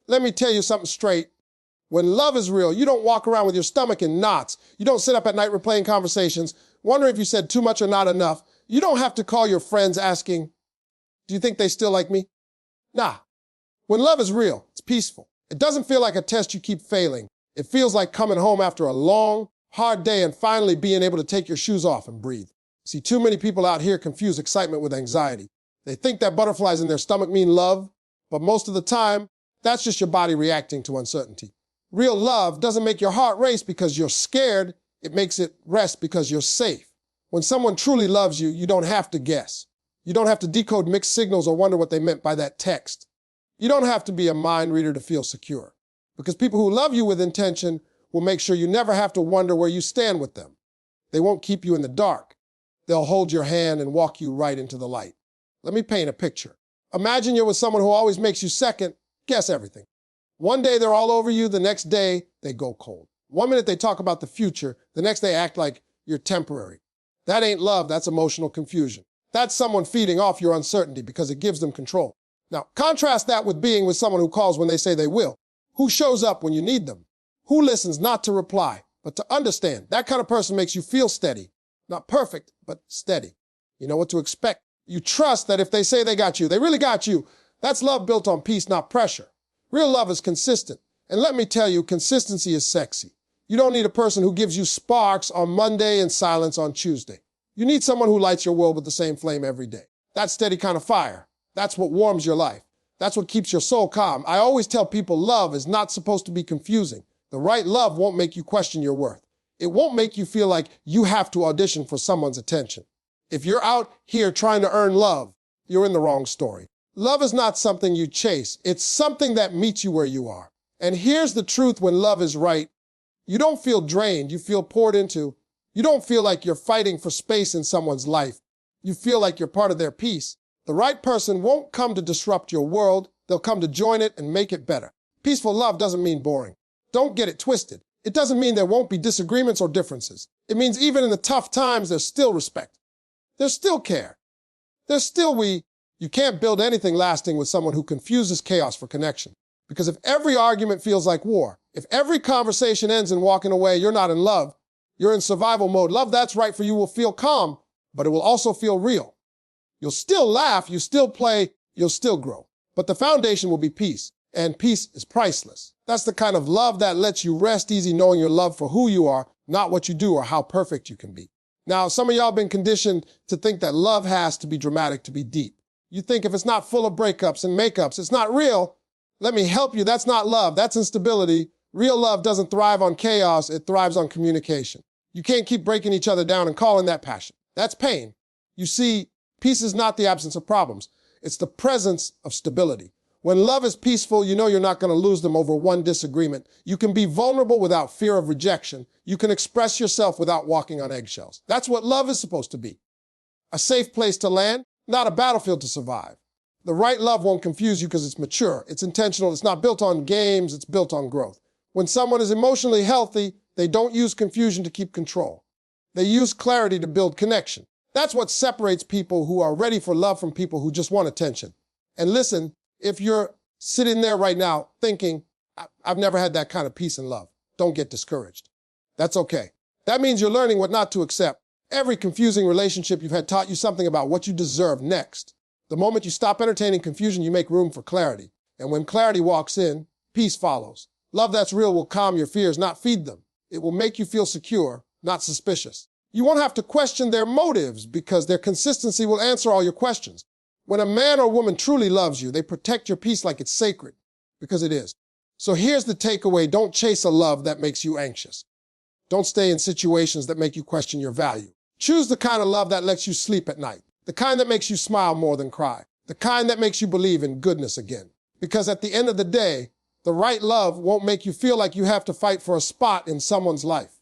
Let me tell you something straight. When love is real, you don't walk around with your stomach in knots. You don't sit up at night replaying conversations, wondering if you said too much or not enough. You don't have to call your friends asking, do you think they still like me? Nah. When love is real, it's peaceful. It doesn't feel like a test you keep failing. It feels like coming home after a long, hard day and finally being able to take your shoes off and breathe. See, too many people out here confuse excitement with anxiety. They think that butterflies in their stomach mean love, but most of the time, that's just your body reacting to uncertainty. Real love doesn't make your heart race because you're scared. It makes it rest because you're safe. When someone truly loves you, you don't have to guess. You don't have to decode mixed signals or wonder what they meant by that text. You don't have to be a mind reader to feel secure, because people who love you with intention will make sure you never have to wonder where you stand with them. They won't keep you in the dark. They'll hold your hand and walk you right into the light. Let me paint a picture. Imagine you're with someone who always makes you second guess everything. One day they're all over you, the next day they go cold. One minute they talk about the future, the next they act like you're temporary. That ain't love, that's emotional confusion. That's someone feeding off your uncertainty because it gives them control. Now, contrast that with being with someone who calls when they say they will, who shows up when you need them, who listens not to reply, but to understand. That kind of person makes you feel steady. Not perfect, but steady. You know what to expect. You trust that if they say they got you, they really got you. That's love built on peace, not pressure. Real love is consistent. And let me tell you, consistency is sexy. You don't need a person who gives you sparks on Monday and silence on Tuesday. You need someone who lights your world with the same flame every day. That steady kind of fire. That's what warms your life. That's what keeps your soul calm. I always tell people love is not supposed to be confusing. The right love won't make you question your worth. It won't make you feel like you have to audition for someone's attention. If you're out here trying to earn love, you're in the wrong story. Love is not something you chase. It's something that meets you where you are. And here's the truth: when love is right, you don't feel drained, you feel poured into. You don't feel like you're fighting for space in someone's life. You feel like you're part of their peace. The right person won't come to disrupt your world. They'll come to join it and make it better. Peaceful love doesn't mean boring. Don't get it twisted. It doesn't mean there won't be disagreements or differences. It means even in the tough times, there's still respect. There's still care. There's still we. You can't build anything lasting with someone who confuses chaos for connection. Because if every argument feels like war, if every conversation ends in walking away, you're not in love. You're in survival mode. Love that's right for you will feel calm, but it will also feel real. You'll still laugh, you still play, you'll still grow. But the foundation will be peace, and peace is priceless. That's the kind of love that lets you rest easy knowing you're loved for who you are, not what you do or how perfect you can be. Now, some of y'all have been conditioned to think that love has to be dramatic to be deep. You think if it's not full of breakups and makeups, it's not real. Let me help you. That's not love. That's instability. Real love doesn't thrive on chaos. It thrives on communication. You can't keep breaking each other down and calling that passion. That's pain. You see, peace is not the absence of problems. It's the presence of stability. When love is peaceful, you know you're not going to lose them over one disagreement. You can be vulnerable without fear of rejection. You can express yourself without walking on eggshells. That's what love is supposed to be. A safe place to land, not a battlefield to survive. The right love won't confuse you because it's mature. It's intentional. It's not built on games. It's built on growth. When someone is emotionally healthy, they don't use confusion to keep control. They use clarity to build connection. That's what separates people who are ready for love from people who just want attention. And listen, if you're sitting there right now thinking, I've never had that kind of peace and love, don't get discouraged. That's okay. That means you're learning what not to accept. Every confusing relationship you've had taught you something about what you deserve next. The moment you stop entertaining confusion, you make room for clarity. And when clarity walks in, peace follows. Love that's real will calm your fears, not feed them. It will make you feel secure, not suspicious. You won't have to question their motives because their consistency will answer all your questions. When a man or woman truly loves you, they protect your peace like it's sacred, because it is. So here's the takeaway. Don't chase a love that makes you anxious. Don't stay in situations that make you question your value. Choose the kind of love that lets you sleep at night, the kind that makes you smile more than cry, the kind that makes you believe in goodness again. Because at the end of the day, the right love won't make you feel like you have to fight for a spot in someone's life.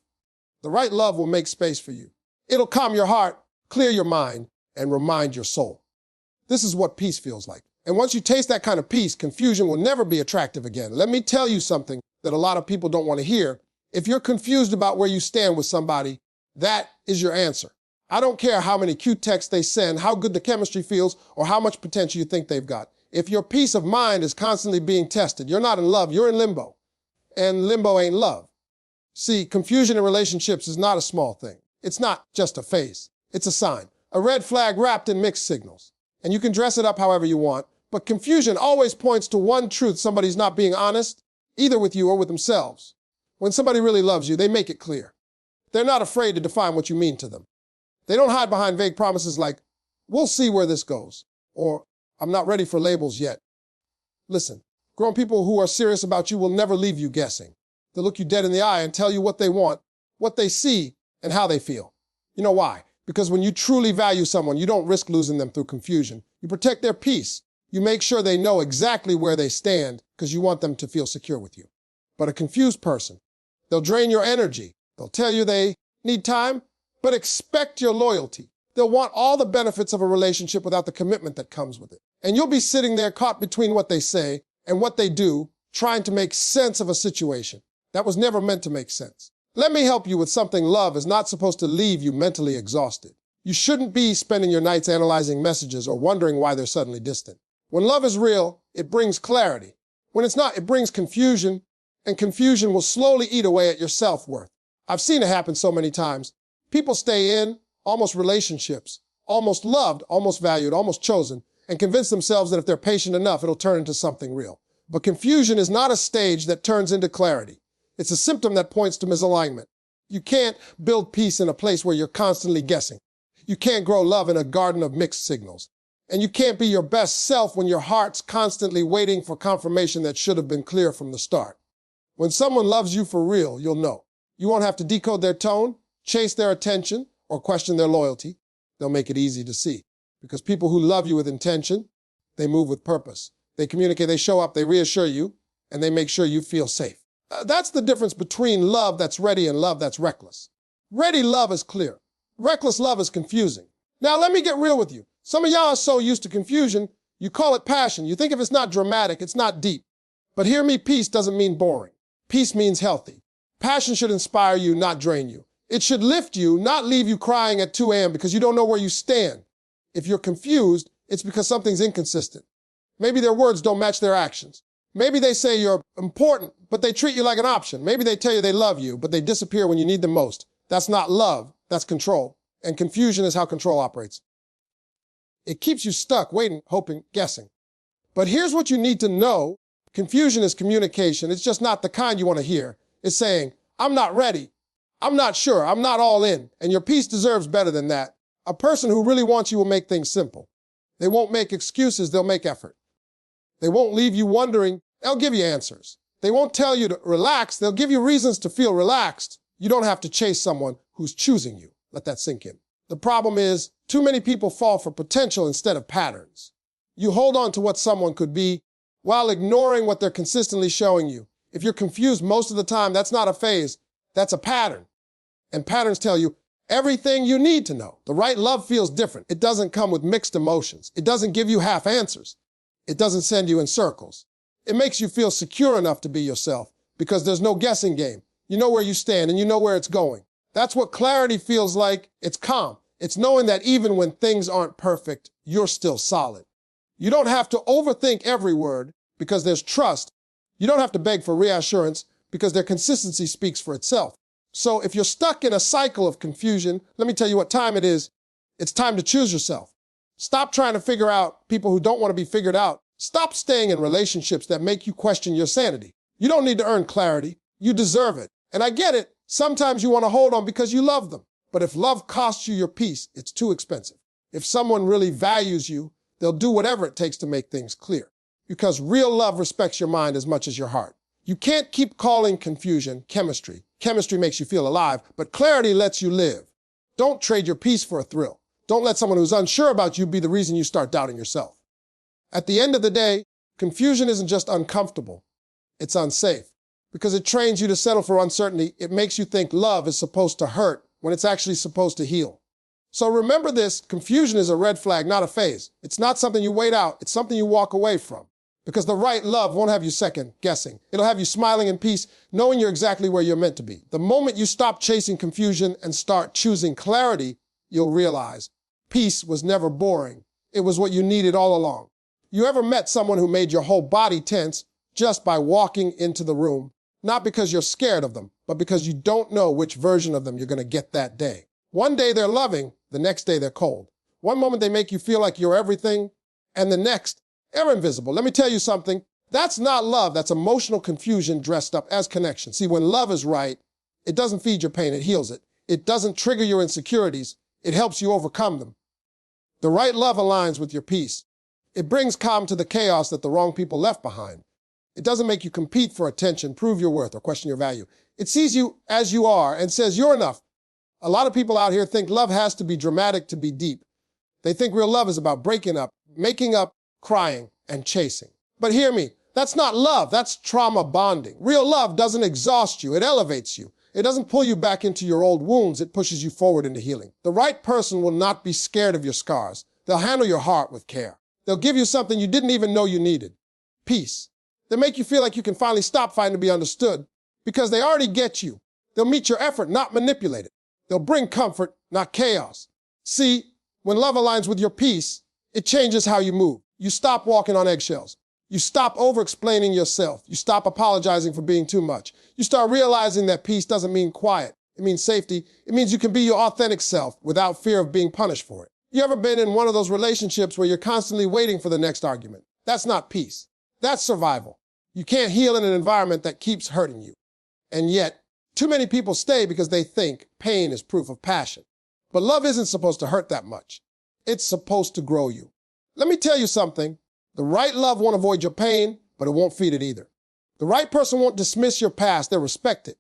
The right love will make space for you. It'll calm your heart, clear your mind, and remind your soul. This is what peace feels like. And once you taste that kind of peace, confusion will never be attractive again. Let me tell you something that a lot of people don't want to hear. If you're confused about where you stand with somebody, that is your answer. I don't care how many cute texts they send, how good the chemistry feels, or how much potential you think they've got. If your peace of mind is constantly being tested, you're not in love, you're in limbo. And limbo ain't love. See, confusion in relationships is not a small thing. It's not just a phase. It's a sign. A red flag wrapped in mixed signals. And you can dress it up however you want, but confusion always points to one truth: somebody's not being honest, either with you or with themselves. When somebody really loves you, they make it clear. They're not afraid to define what you mean to them. They don't hide behind vague promises like, "We'll see where this goes," or "I'm not ready for labels yet." Listen, grown people who are serious about you will never leave you guessing. They'll look you dead in the eye and tell you what they want, what they see, and how they feel. You know why? Because when you truly value someone, you don't risk losing them through confusion. You protect their peace. You make sure they know exactly where they stand because you want them to feel secure with you. But a confused person, they'll drain your energy. They'll tell you they need time, but expect your loyalty. They'll want all the benefits of a relationship without the commitment that comes with it. And you'll be sitting there caught between what they say and what they do, trying to make sense of a situation that was never meant to make sense. Let me help you with something. Love is not supposed to leave you mentally exhausted. You shouldn't be spending your nights analyzing messages or wondering why they're suddenly distant. When love is real, it brings clarity. When it's not, it brings confusion, and confusion will slowly eat away at your self-worth. I've seen it happen so many times. People stay in, almost relationships, almost loved, almost valued, almost chosen, and convince themselves that if they're patient enough, it'll turn into something real. But confusion is not a stage that turns into clarity. It's a symptom that points to misalignment. You can't build peace in a place where you're constantly guessing. You can't grow love in a garden of mixed signals. And you can't be your best self when your heart's constantly waiting for confirmation that should have been clear from the start. When someone loves you for real, you'll know. You won't have to decode their tone, chase their attention, or question their loyalty. They'll make it easy to see. Because people who love you with intention, they move with purpose. They communicate, they show up, they reassure you, and they make sure you feel safe. That's the difference between love that's ready and love that's reckless. Ready love is clear. Reckless love is confusing. Now, let me get real with you. Some of y'all are so used to confusion, you call it passion. You think if it's not dramatic, it's not deep. But hear me, peace doesn't mean boring. Peace means healthy. Passion should inspire you, not drain you. It should lift you, not leave you crying at 2 a.m. because you don't know where you stand. If you're confused, it's because something's inconsistent. Maybe their words don't match their actions. Maybe they say you're important, but they treat you like an option. Maybe they tell you they love you, but they disappear when you need them most. That's not love, that's control. And confusion is how control operates. It keeps you stuck, waiting, hoping, guessing. But here's what you need to know. Confusion is communication. It's just not the kind you want to hear. It's saying, "I'm not ready. I'm not sure. I'm not all in." And your peace deserves better than that. A person who really wants you will make things simple. They won't make excuses, they'll make effort. They won't leave you wondering, they'll give you answers. They won't tell you to relax, they'll give you reasons to feel relaxed. You don't have to chase someone who's choosing you. Let that sink in. The problem is, too many people fall for potential instead of patterns. You hold on to what someone could be while ignoring what they're consistently showing you. If you're confused most of the time, that's not a phase, that's a pattern. And patterns tell you everything you need to know. The right love feels different. It doesn't come with mixed emotions. It doesn't give you half answers. It doesn't send you in circles. It makes you feel secure enough to be yourself because there's no guessing game. You know where you stand and you know where it's going. That's what clarity feels like. It's calm. It's knowing that even when things aren't perfect, you're still solid. You don't have to overthink every word because there's trust. You don't have to beg for reassurance because their consistency speaks for itself. So if you're stuck in a cycle of confusion, let me tell you what time it is. It's time to choose yourself. Stop trying to figure out people who don't want to be figured out. Stop staying in relationships that make you question your sanity. You don't need to earn clarity. You deserve it. And I get it. Sometimes you want to hold on because you love them. But if love costs you your peace, it's too expensive. If someone really values you, they'll do whatever it takes to make things clear. Because real love respects your mind as much as your heart. You can't keep calling confusion chemistry. Chemistry makes you feel alive, but clarity lets you live. Don't trade your peace for a thrill. Don't let someone who's unsure about you be the reason you start doubting yourself. At the end of the day, confusion isn't just uncomfortable. It's unsafe. Because it trains you to settle for uncertainty. It makes you think love is supposed to hurt when it's actually supposed to heal. So remember this, confusion is a red flag, not a phase. It's not something you wait out. It's something you walk away from. Because the right love won't have you second guessing. It'll have you smiling in peace, knowing you're exactly where you're meant to be. The moment you stop chasing confusion and start choosing clarity, you'll realize peace was never boring. It was what you needed all along. You ever met someone who made your whole body tense just by walking into the room? Not because you're scared of them, but because you don't know which version of them you're going to get that day. One day they're loving, the next day they're cold. One moment they make you feel like you're everything, and the next, they're invisible. Let me tell you something. That's not love. That's emotional confusion dressed up as connection. See, when love is right, it doesn't feed your pain, it heals it. It doesn't trigger your insecurities, it helps you overcome them. The right love aligns with your peace. It brings calm to the chaos that the wrong people left behind. It doesn't make you compete for attention, prove your worth, or question your value. It sees you as you are and says you're enough. A lot of people out here think love has to be dramatic to be deep. They think real love is about breaking up, making up, crying, and chasing. But hear me, that's not love, that's trauma bonding. Real love doesn't exhaust you, it elevates you. It doesn't pull you back into your old wounds, it pushes you forward into healing. The right person will not be scared of your scars. They'll handle your heart with care. They'll give you something you didn't even know you needed. Peace. They'll make you feel like you can finally stop fighting to be understood because they already get you. They'll meet your effort, not manipulate it. They'll bring comfort, not chaos. See, when love aligns with your peace, it changes how you move. You stop walking on eggshells. You stop over-explaining yourself. You stop apologizing for being too much. You start realizing that peace doesn't mean quiet. It means safety. It means you can be your authentic self without fear of being punished for it. You ever been in one of those relationships where you're constantly waiting for the next argument? That's not peace. That's survival. You can't heal in an environment that keeps hurting you. And yet, too many people stay because they think pain is proof of passion. But love isn't supposed to hurt that much. It's supposed to grow you. Let me tell you something. The right love won't avoid your pain, but it won't feed it either. The right person won't dismiss your past, they'll respect it.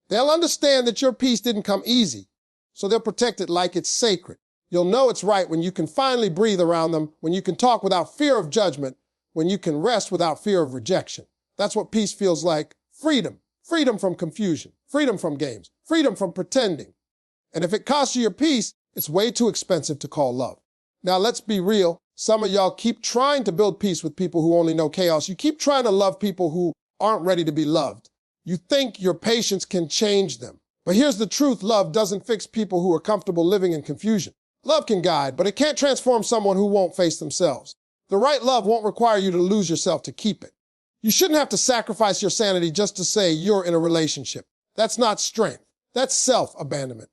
They'll understand that your peace didn't come easy, so they'll protect it like it's sacred. You'll know it's right when you can finally breathe around them, when you can talk without fear of judgment, when you can rest without fear of rejection. That's what peace feels like. Freedom. Freedom from confusion. Freedom from games. Freedom from pretending. And if it costs you your peace, it's way too expensive to call love. Now, let's be real. Some of y'all keep trying to build peace with people who only know chaos. You keep trying to love people who aren't ready to be loved. You think your patience can change them. But here's the truth. Love doesn't fix people who are comfortable living in confusion. Love can guide, but it can't transform someone who won't face themselves. The right love won't require you to lose yourself to keep it. You shouldn't have to sacrifice your sanity just to say you're in a relationship. That's not strength. That's self-abandonment.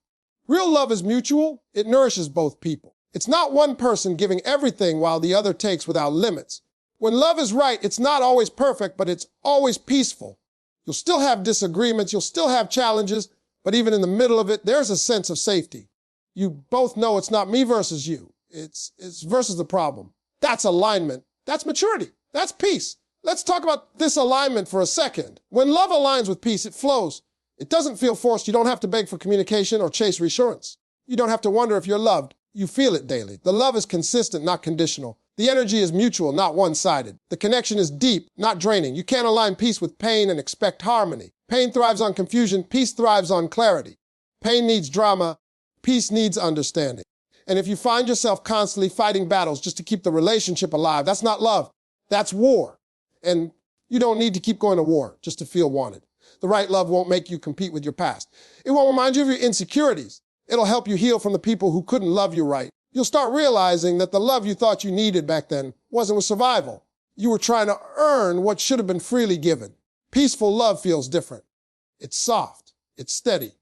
Real love is mutual. It nourishes both people. It's not one person giving everything while the other takes without limits. When love is right, it's not always perfect, but it's always peaceful. You'll still have disagreements, you'll still have challenges, but even in the middle of it, there's a sense of safety. You both know it's not me versus you. It's versus the problem. That's alignment. That's maturity. That's peace. Let's talk about this alignment for a second. When love aligns with peace, it flows. It doesn't feel forced. You don't have to beg for communication or chase reassurance. You don't have to wonder if you're loved. You feel it daily. The love is consistent, not conditional. The energy is mutual, not one-sided. The connection is deep, not draining. You can't align peace with pain and expect harmony. Pain thrives on confusion. Peace thrives on clarity. Pain needs drama. Peace needs understanding. And if you find yourself constantly fighting battles just to keep the relationship alive, that's not love. That's war. And you don't need to keep going to war just to feel wanted. The right love won't make you compete with your past. It won't remind you of your insecurities. It'll help you heal from the people who couldn't love you right. You'll start realizing that the love you thought you needed back then wasn't with survival. You were trying to earn what should have been freely given. Peaceful love feels different. It's soft. It's steady.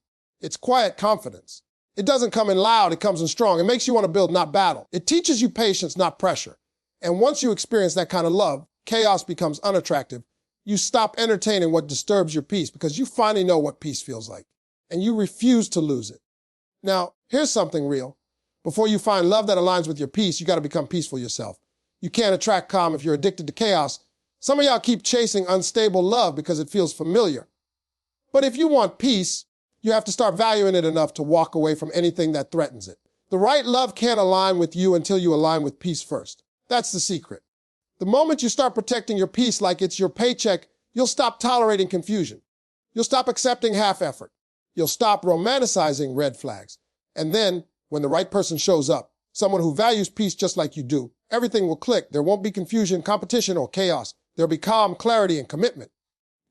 It's quiet confidence. It doesn't come in loud, it comes in strong. It makes you want to build, not battle. It teaches you patience, not pressure. And once you experience that kind of love, chaos becomes unattractive. You stop entertaining what disturbs your peace because you finally know what peace feels like. And you refuse to lose it. Now, here's something real. Before you find love that aligns with your peace, you got to become peaceful yourself. You can't attract calm if you're addicted to chaos. Some of y'all keep chasing unstable love because it feels familiar. But if you want peace, you have to start valuing it enough to walk away from anything that threatens it. The right love can't align with you until you align with peace first. That's the secret. The moment you start protecting your peace like it's your paycheck, you'll stop tolerating confusion. You'll stop accepting half effort. You'll stop romanticizing red flags. And then, when the right person shows up, someone who values peace just like you do, everything will click. There won't be confusion, competition, or chaos. There'll be calm, clarity, and commitment.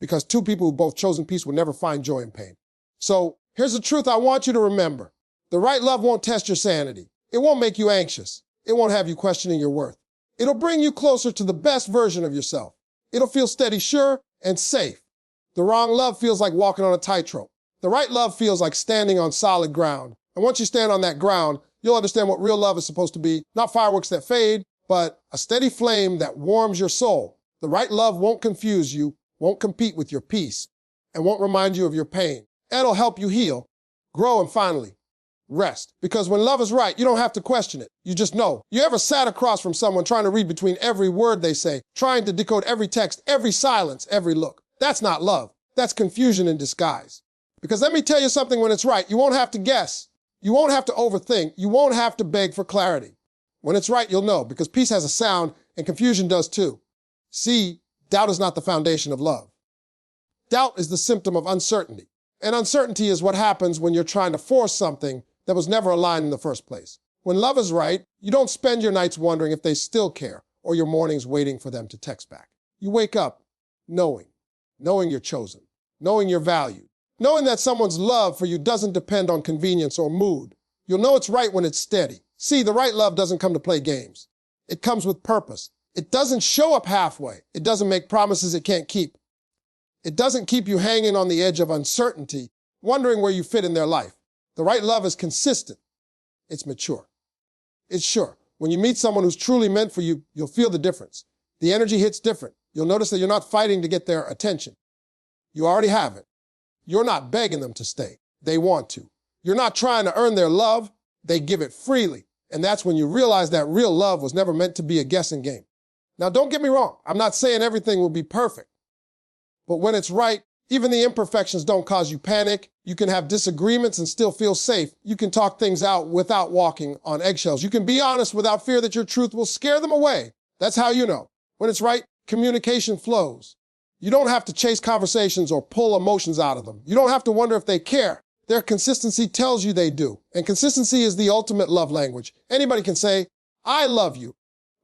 Because two people who've both chosen peace will never find joy in pain. So, here's the truth I want you to remember. The right love won't test your sanity. It won't make you anxious. It won't have you questioning your worth. It'll bring you closer to the best version of yourself. It'll feel steady, sure, and safe. The wrong love feels like walking on a tightrope. The right love feels like standing on solid ground. And once you stand on that ground, you'll understand what real love is supposed to be. Not fireworks that fade, but a steady flame that warms your soul. The right love won't confuse you, won't compete with your peace, and won't remind you of your pain. It'll help you heal, grow, and finally rest. Because when love is right, you don't have to question it. You just know. You ever sat across from someone trying to read between every word they say, trying to decode every text, every silence, every look? That's not love. That's confusion in disguise. Because let me tell you something, when it's right, you won't have to guess. You won't have to overthink. You won't have to beg for clarity. When it's right, you'll know, because peace has a sound and confusion does too. See, doubt is not the foundation of love. Doubt is the symptom of uncertainty. And uncertainty is what happens when you're trying to force something that was never aligned in the first place. When love is right, you don't spend your nights wondering if they still care or your mornings waiting for them to text back. You wake up knowing you're chosen, knowing you're valued, knowing that someone's love for you doesn't depend on convenience or mood. You'll know it's right when it's steady. See, the right love doesn't come to play games. It comes with purpose. It doesn't show up halfway. It doesn't make promises it can't keep. It doesn't keep you hanging on the edge of uncertainty, wondering where you fit in their life. The right love is consistent. It's mature. It's sure. When you meet someone who's truly meant for you, you'll feel the difference. The energy hits different. You'll notice that you're not fighting to get their attention. You already have it. You're not begging them to stay. They want to. You're not trying to earn their love. They give it freely. And that's when you realize that real love was never meant to be a guessing game. Now, don't get me wrong. I'm not saying everything will be perfect. But when it's right, even the imperfections don't cause you panic. You can have disagreements and still feel safe. You can talk things out without walking on eggshells. You can be honest without fear that your truth will scare them away. That's how you know. When it's right, communication flows. You don't have to chase conversations or pull emotions out of them. You don't have to wonder if they care. Their consistency tells you they do. And consistency is the ultimate love language. Anybody can say, I love you,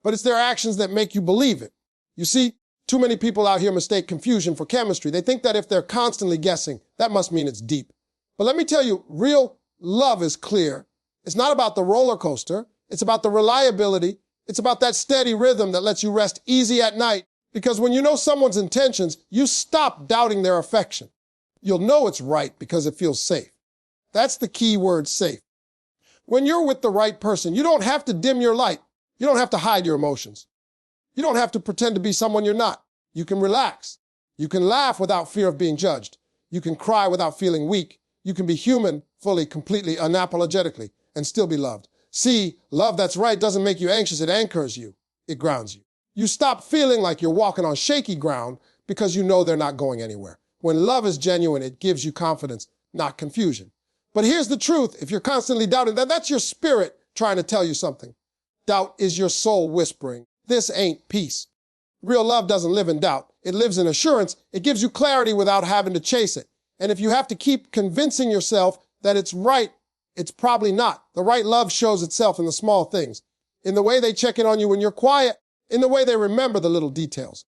but it's their actions that make you believe it. You see, too many people out here mistake confusion for chemistry. They think that if they're constantly guessing, that must mean it's deep. But let me tell you, real love is clear. It's not about the roller coaster. It's about the reliability. It's about that steady rhythm that lets you rest easy at night. Because when you know someone's intentions, you stop doubting their affection. You'll know it's right because it feels safe. That's the key word, safe. When you're with the right person, you don't have to dim your light. You don't have to hide your emotions. You don't have to pretend to be someone you're not. You can relax. You can laugh without fear of being judged. You can cry without feeling weak. You can be human, fully, completely, unapologetically, and still be loved. See, love that's right doesn't make you anxious. It anchors you. It grounds you. You stop feeling like you're walking on shaky ground because you know they're not going anywhere. When love is genuine, it gives you confidence, not confusion. But here's the truth. If you're constantly doubting, that's your spirit trying to tell you something. Doubt is your soul whispering, this ain't peace. Real love doesn't live in doubt. It lives in assurance. It gives you clarity without having to chase it. And if you have to keep convincing yourself that it's right, it's probably not. The right love shows itself in the small things, in the way they check in on you when you're quiet, in the way they remember the little details,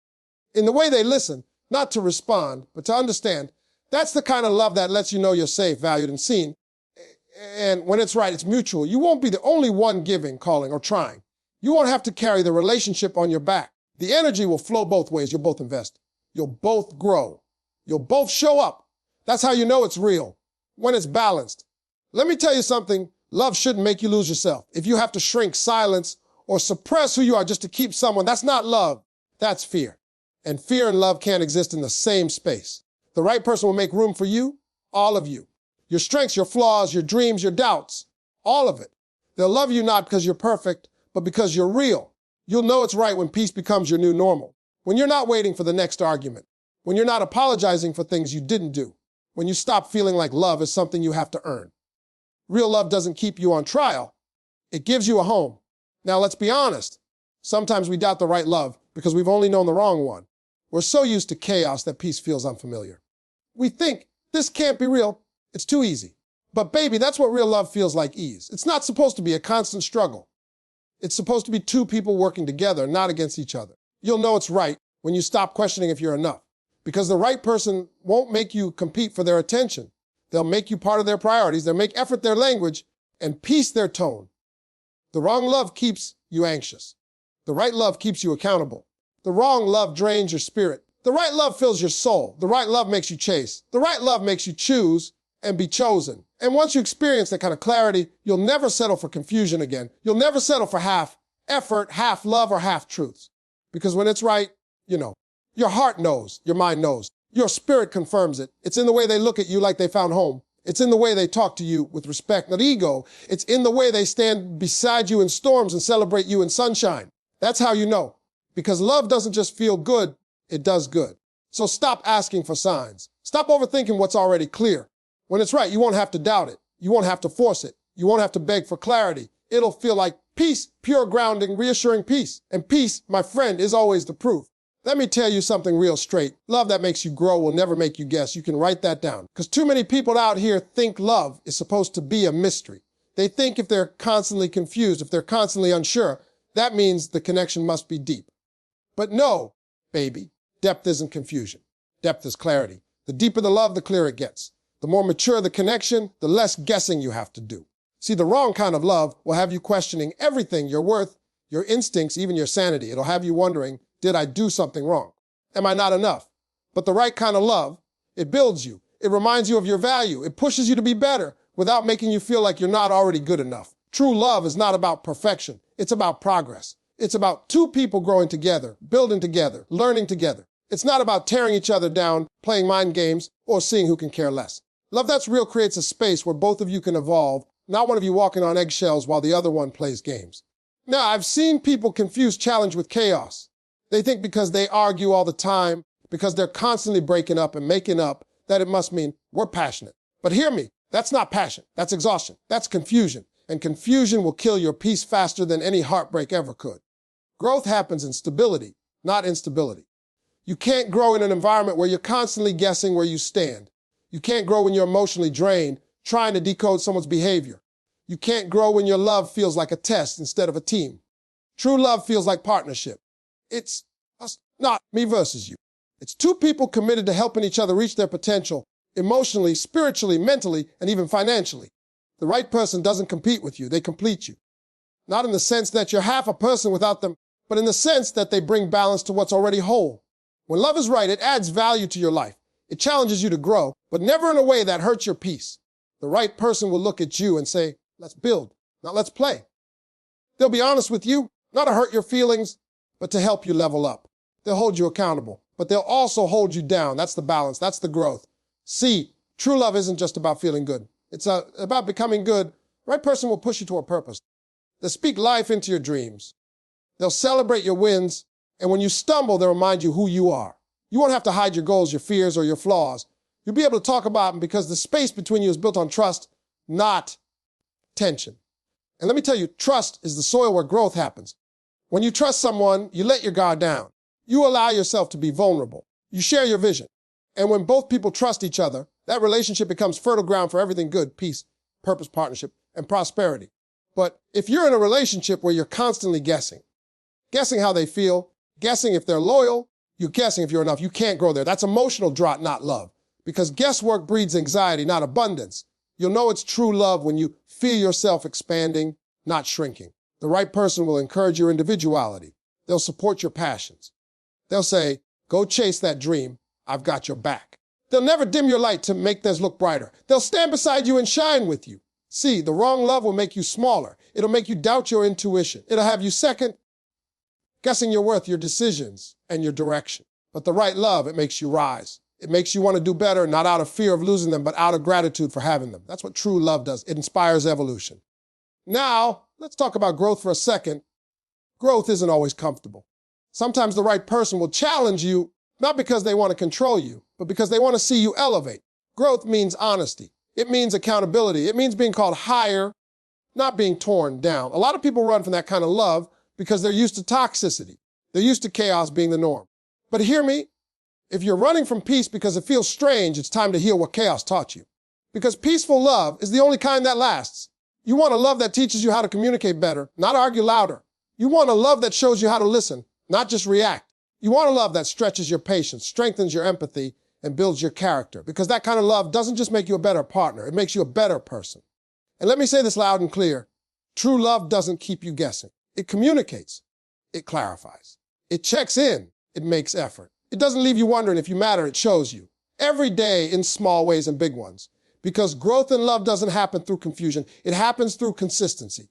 in the way they listen, not to respond, but to understand. That's the kind of love that lets you know you're safe, valued, and seen. And when it's right, it's mutual. You won't be the only one giving, calling, or trying. You won't have to carry the relationship on your back. The energy will flow both ways. You'll both invest. You'll both grow. You'll both show up. That's how you know it's real, when it's balanced. Let me tell you something. Love shouldn't make you lose yourself. If you have to shrink, silence, or suppress who you are just to keep someone, that's not love. That's fear. And fear and love can't exist in the same space. The right person will make room for you, all of you. Your strengths, your flaws, your dreams, your doubts, all of it. They'll love you not because you're perfect, but because you're real. You'll know it's right when peace becomes your new normal. When you're not waiting for the next argument. When you're not apologizing for things you didn't do. When you stop feeling like love is something you have to earn. Real love doesn't keep you on trial. It gives you a home. Now, let's be honest. Sometimes we doubt the right love because we've only known the wrong one. We're so used to chaos that peace feels unfamiliar. We think, this can't be real. It's too easy. But baby, that's what real love feels like, ease. It's not supposed to be a constant struggle. It's supposed to be two people working together, not against each other. You'll know it's right when you stop questioning if you're enough. Because the right person won't make you compete for their attention. They'll make you part of their priorities. They'll make effort their language and peace their tone. The wrong love keeps you anxious. The right love keeps you accountable. The wrong love drains your spirit. The right love fills your soul. The right love makes you chase. The right love makes you choose and be chosen. And once you experience that kind of clarity, you'll never settle for confusion again. You'll never settle for half effort, half love, or half truths. Because when it's right, you know. Your heart knows. Your mind knows. Your spirit confirms it. It's in the way they look at you like they found home. It's in the way they talk to you with respect, not ego. It's in the way they stand beside you in storms and celebrate you in sunshine. That's how you know. Because love doesn't just feel good, it does good. So stop asking for signs. Stop overthinking what's already clear. When it's right, you won't have to doubt it. You won't have to force it. You won't have to beg for clarity. It'll feel like peace, pure grounding, reassuring peace. And peace, my friend, is always the proof. Let me tell you something real straight. Love that makes you grow will never make you guess. You can write that down. Because too many people out here think love is supposed to be a mystery. They think if they're constantly confused, if they're constantly unsure, that means the connection must be deep. But no, baby, depth isn't confusion. Depth is clarity. The deeper the love, the clearer it gets. The more mature the connection, the less guessing you have to do. See, the wrong kind of love will have you questioning everything, your worth, your instincts, even your sanity. It'll have you wondering, did I do something wrong? Am I not enough? But the right kind of love, it builds you. It reminds you of your value. It pushes you to be better without making you feel like you're not already good enough. True love is not about perfection. It's about progress. It's about two people growing together, building together, learning together. It's not about tearing each other down, playing mind games, or seeing who can care less. Love that's real creates a space where both of you can evolve, not one of you walking on eggshells while the other one plays games. Now, I've seen people confuse challenge with chaos. They think because they argue all the time, because they're constantly breaking up and making up, that it must mean we're passionate. But hear me, that's not passion. That's exhaustion. That's confusion. And confusion will kill your peace faster than any heartbreak ever could. Growth happens in stability, not instability. You can't grow in an environment where you're constantly guessing where you stand. You can't grow when you're emotionally drained, trying to decode someone's behavior. You can't grow when your love feels like a test instead of a team. True love feels like partnership. It's us, not me versus you. It's two people committed to helping each other reach their potential, emotionally, spiritually, mentally, and even financially. The right person doesn't compete with you, they complete you. Not in the sense that you're half a person without them, but in the sense that they bring balance to what's already whole. When love is right, it adds value to your life. It challenges you to grow, but never in a way that hurts your peace. The right person will look at you and say, let's build, not let's play. They'll be honest with you, not to hurt your feelings, but to help you level up. They'll hold you accountable, but they'll also hold you down. That's the balance, that's the growth. See, true love isn't just about feeling good. It's about becoming good. The right person will push you to a purpose. They'll speak life into your dreams. They'll celebrate your wins, and when you stumble, they'll remind you who you are. You won't have to hide your goals, your fears, or your flaws. You'll be able to talk about them because the space between you is built on trust, not tension. And let me tell you, trust is the soil where growth happens. When you trust someone, you let your guard down. You allow yourself to be vulnerable. You share your vision. And when both people trust each other, that relationship becomes fertile ground for everything good, peace, purpose, partnership, and prosperity. But if you're in a relationship where you're constantly guessing how they feel, guessing if they're loyal, you're guessing if you're enough, you can't grow there. That's emotional drought, not love. Because guesswork breeds anxiety, not abundance. You'll know it's true love when you feel yourself expanding, not shrinking. The right person will encourage your individuality. They'll support your passions. They'll say, go chase that dream. I've got your back. They'll never dim your light to make theirs look brighter. They'll stand beside you and shine with you. See, the wrong love will make you smaller. It'll make you doubt your intuition. It'll have you second guessing your worth, your decisions, and your direction. But the right love, it makes you rise. It makes you want to do better, not out of fear of losing them, but out of gratitude for having them. That's what true love does. It inspires evolution. Now, let's talk about growth for a second. Growth isn't always comfortable. Sometimes the right person will challenge you, not because they want to control you, but because they want to see you elevate. Growth means honesty. It means accountability. It means being called higher, not being torn down. A lot of people run from that kind of love because they're used to toxicity. They're used to chaos being the norm. But hear me, if you're running from peace because it feels strange, it's time to heal what chaos taught you. Because peaceful love is the only kind that lasts. You want a love that teaches you how to communicate better, not argue louder. You want a love that shows you how to listen, not just react. You want a love that stretches your patience, strengthens your empathy, and builds your character. Because that kind of love doesn't just make you a better partner, it makes you a better person. And let me say this loud and clear. True love doesn't keep you guessing. It communicates. It clarifies. It checks in. It makes effort. It doesn't leave you wondering if you matter. It shows you. Every day in small ways and big ones. Because growth in love doesn't happen through confusion. It happens through consistency.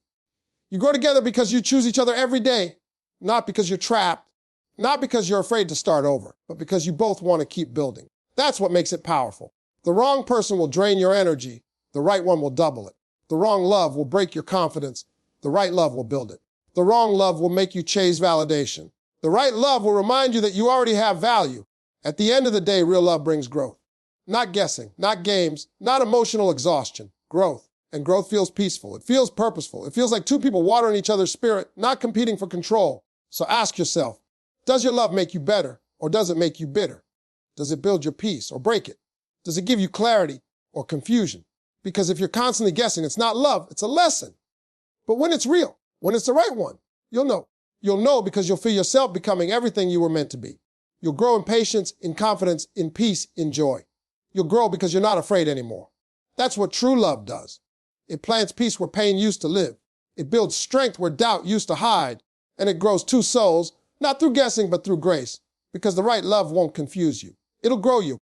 You grow together because you choose each other every day, not because you're trapped, not because you're afraid to start over, but because you both want to keep building. That's what makes it powerful. The wrong person will drain your energy. The right one will double it. The wrong love will break your confidence. The right love will build it. The wrong love will make you chase validation. The right love will remind you that you already have value. At the end of the day, real love brings growth. Not guessing, not games, not emotional exhaustion. Growth. And growth feels peaceful. It feels purposeful. It feels like two people watering each other's spirit, not competing for control. So ask yourself, does your love make you better or does it make you bitter? Does it build your peace or break it? Does it give you clarity or confusion? Because if you're constantly guessing, it's not love, it's a lesson. But when it's real, when it's the right one, you'll know. You'll know because you'll feel yourself becoming everything you were meant to be. You'll grow in patience, in confidence, in peace, in joy. You'll grow because you're not afraid anymore. That's what true love does. It plants peace where pain used to live. It builds strength where doubt used to hide. And it grows two souls, not through guessing, but through grace. Because the right love won't confuse you. It'll grow you.